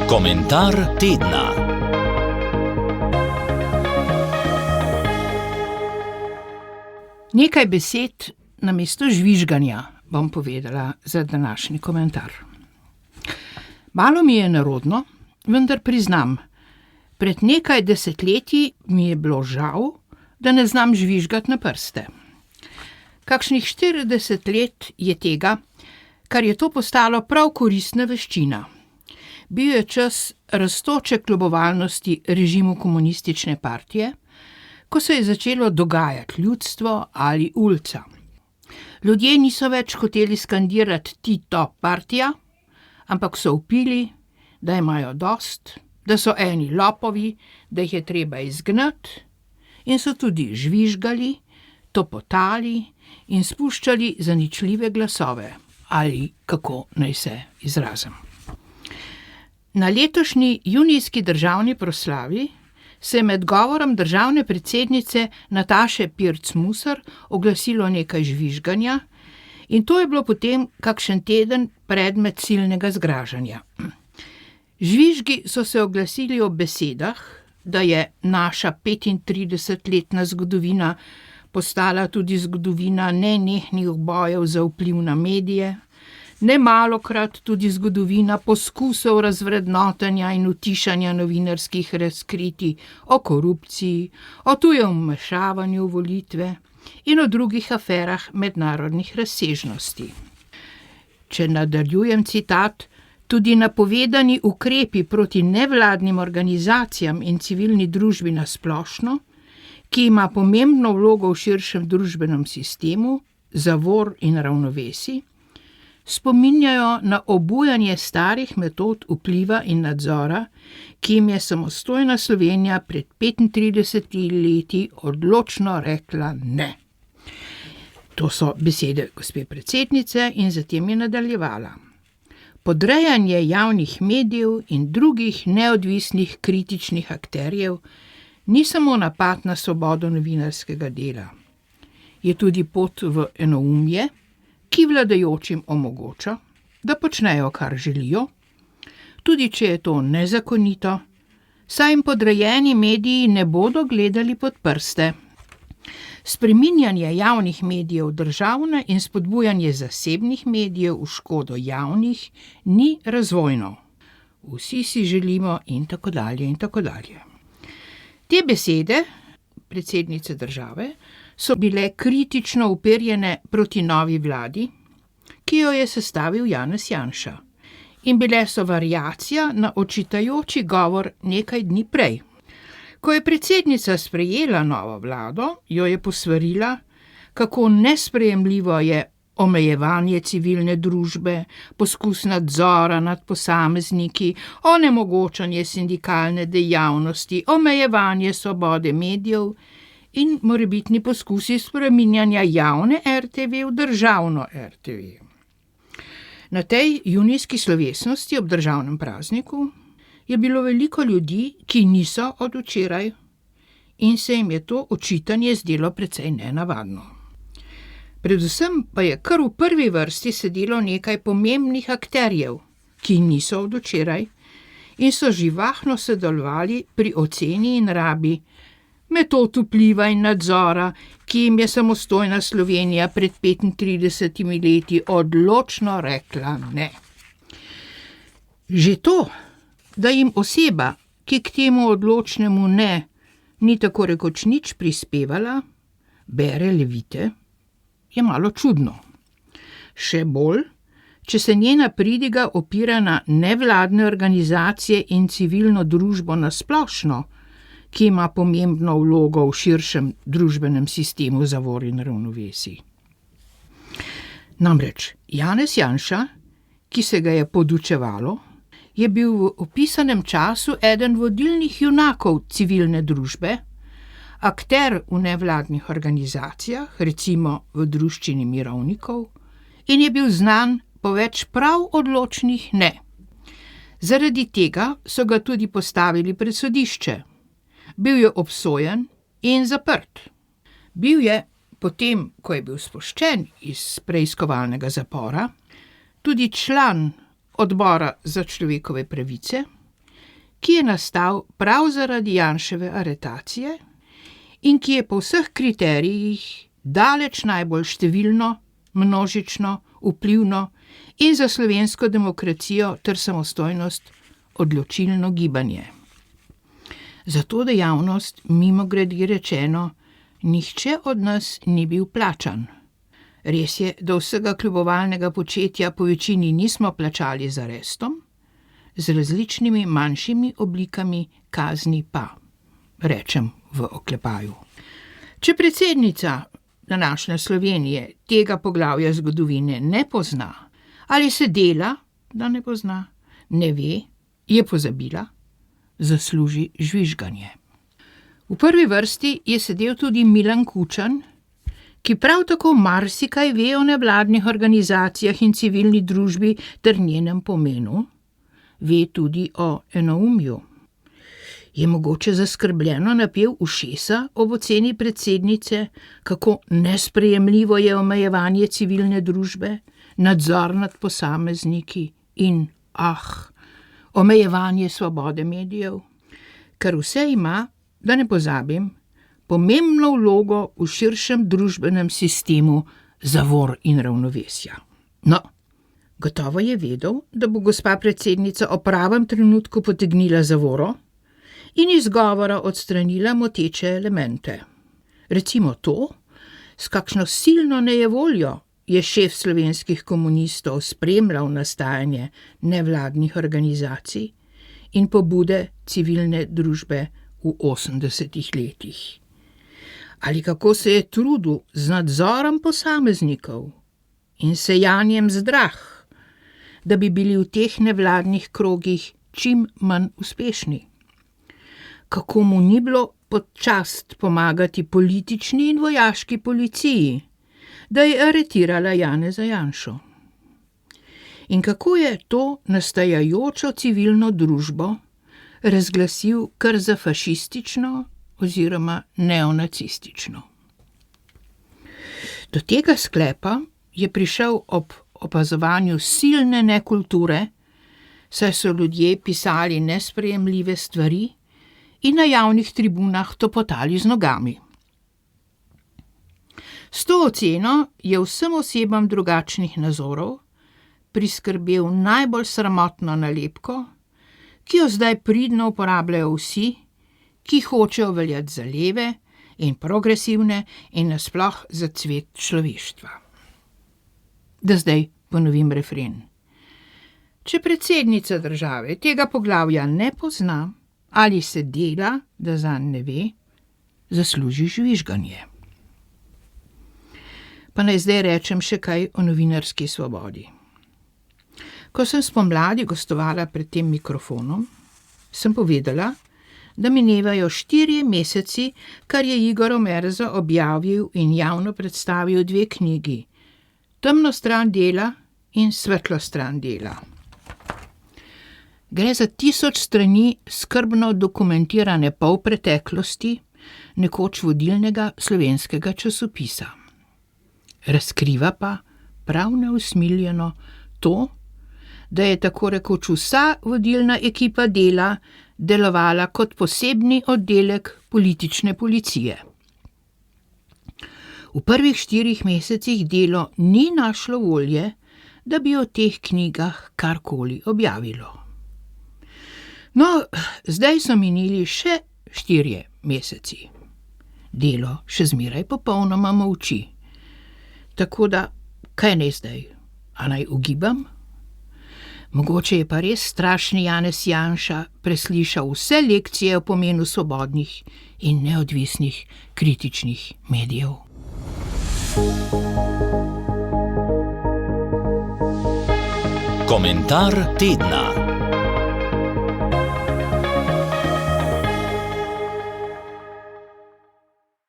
Komentar tedna. Nekaj besed namesto žvižganja bom povedala za današnji komentar. Malo mi je nerodno, vendar priznam, pred nekaj desetletji mi je bilo žal, da ne znam žvižgati na prste. Kakšnih 40 let je tega, kar je to postalo prav koristna veščina. Bil je čas rastoče kljubovalnosti režimu komunistične partije, ko se je začelo dogajati ljudstvo ali ulica. Ljudje niso več hoteli skandirati Tito partija, ampak so vpili, da imajo dost, da so eni lopovi, da jih je treba izgnati, in so tudi žvižgali, topotali in spuščali zaničljive glasove, ali kako naj se izrazim. Na letošnji junijski državni proslavi se je med govorom državne predsednice Nataše Pirc Musar oglasilo nekaj žvižganja in to je bilo potem kakšen teden predmet silnega zgražanja. Žvižgi so se oglasili ob besedah, da je naša 35-letna zgodovina postala tudi zgodovina nenehnih bojev za vpliv na medije, nemalokrat tudi zgodovina poskusov razvrednotenja in utišanja novinarskih razkritij o korupciji, o tujem vmešavanju v volitve in o drugih aferah mednarodnih razsežnosti. Če nadaljujem citat, tudi napovedani ukrepi proti nevladnim organizacijam in civilni družbi na splošno, ki ima pomembno vlogo v širšem družbenem sistemu, zavor in ravnovesij, spominjajo na obujanje starih metod vpliva in nadzora, ki jim je samostojna Slovenija pred 35 leti odločno rekla ne. To so besede gospe predsednice in zatem je nadaljevala. Podrejanje javnih medijev in drugih neodvisnih kritičnih akterjev ni samo napad na svobodo novinarskega dela. Je tudi pot v enoumje, ki vladajočim omogoča, da počnejo, kar želijo, tudi če je to nezakonito, saj jim podrejeni mediji ne bodo gledali pod prste. Spreminjanje javnih medijev v državne in spodbujanje zasebnih medijev v škodo javnih ni razvojno. Vsi si želimo in tako dalje in tako dalje. Te besede predsednice države so bile kritično uperjene proti novi vladi, ki jo je sestavil Janez Janša, in bile so variacija na očitajoči govor nekaj dni prej. Ko je predsednica sprejela novo vlado, jo je posvarila, kako nesprejemljivo je omejevanje civilne družbe, poskus nadzora nad posamezniki, onemogočanje sindikalne dejavnosti, omejevanje svobode medijev in morebitni poskusi spreminjanja javne RTV v državno RTV. Na tej junijski slovesnosti ob državnem prazniku je bilo veliko ljudi, ki niso od včeraj, in se jim je to očitanje zdelo precej nenavadno. Predvsem pa je kar v prvi vrsti sedelo nekaj pomembnih akterjev, ki niso od včeraj in so živahno sodelovali pri oceni in rabi metod vpliva in nadzora, ki jim je samostojna Slovenija pred 35 leti odločno rekla ne. Že to, da jim oseba, ki k temu odločnemu ne, ni tako rekoč nič prispevala, bere levite, je malo čudno. Še bolj, če se njena pridiga opira na nevladne organizacije in civilno družbo na splošno, ki ima pomembno vlogo v širšem družbenem sistemu zavor in ravnovesij. Namreč Janez Janša, ki se ga je podučevalo, je bil v opisanem času eden vodilnih junakov civilne družbe, akter v nevladnih organizacijah, recimo v druščini mirovnikov, in je bil znan po več prav odločnih ne. Zaradi tega so ga tudi postavili pred sodišče. Bil je obsojen in zaprt. Bil je Potem, ko je bil spuščen iz preiskovalnega zapora, tudi član odbora za človekove pravice, ki je nastal prav zaradi Janševe aretacije in ki je po vseh kriterijih daleč najbolj številno, množično, vplivno in za slovensko demokracijo ter samostojnost odločilno gibanje. Za to dejavnost, mimogrede rečeno, nihče od nas ni bil plačan. Res je, da vsega kljubovalnega početja po večini nismo plačali z arestom, z različnimi manjšimi oblikami kazni pa, rečem v oklepaju. Če predsednica današnje Slovenije tega poglavja zgodovine ne pozna, ali se dela, da ne pozna, ne ve, je pozabila, zasluži žvižganje. V prvi vrsti je sedel tudi Milan Kučan, ki prav tako marsikaj ve o nevladnih organizacijah in civilni družbi ter njenem pomenu, ve tudi o enoumju. Je mogoče zaskrbljeno napel ušesa ob oceni predsednice, kako nesprejemljivo je omejevanje civilne družbe, nadzor nad posamezniki in, omejevanje svobode medijev, ker vse ima, da ne pozabim, pomembno vlogo v širšem družbenem sistemu zavor in ravnovesja. No, gotovo je vedel, da bo gospa predsednica o pravem trenutku potegnila zavoro in iz govora odstranila moteče elemente. Recimo to, s kakšno silno nejevoljo je šef slovenskih komunistov spremljal nastajanje nevladnih organizacij in pobude civilne družbe v 80. letih. Ali kako se je trudil z nadzorom posameznikov in sejanjem zdrah, da bi bili v teh nevladnih krogih čim manj uspešni. Kako mu ni bilo pod čast pomagati politični in vojaški policiji, da je aretirala Janeza Janšo. In kako je to nastajajočo civilno družbo razglasil kar za fašistično oziroma neonacistično. Do tega sklepa je prišel ob opazovanju silne nekulture, saj so ljudje pisali nesprejemljive stvari in na javnih tribunah topotali z nogami. S to oceno je vsem osebam drugačnih nazorov priskrbel najbolj sramotno nalepko, ki jo zdaj pridno uporabljajo vsi, ki hočejo veljati za leve in progresivne in nasploh za cvet človeštva. Da zdaj ponovim refren. Če predsednica države tega poglavja ne pozna ali se dela, da zanj ne ve, zasluži žvižganje. Pa naj zdaj rečem še kaj o novinarski svobodi. Ko sem spomladi gostovala pred tem mikrofonom, sem povedala, da minevajo 4 meseci, kar je Igor Omerza objavil in javno predstavil 2 knjigi, Temno stran dela in Svetlo stran dela. Gre za 1000 strani skrbno dokumentirane polpreteklosti nekoč vodilnega slovenskega časopisa. Razkriva pa prav neusmiljeno to, da je tako rekoč vsa vodilna ekipa Dela delovala kot posebni oddelek politične policije. V prvih 4 mesecih Delo ni našlo volje, da bi o teh knjigah karkoli objavilo. No, zdaj so minili še 4 meseci. Delo še zmeraj popolnoma molči. Tako da, kaj naj zdaj? A naj ugibam? Mogoče je pa res strašni Janez Janša preslišal vse lekcije o pomenu svobodnih in neodvisnih kritičnih medijev. Komentar tedna.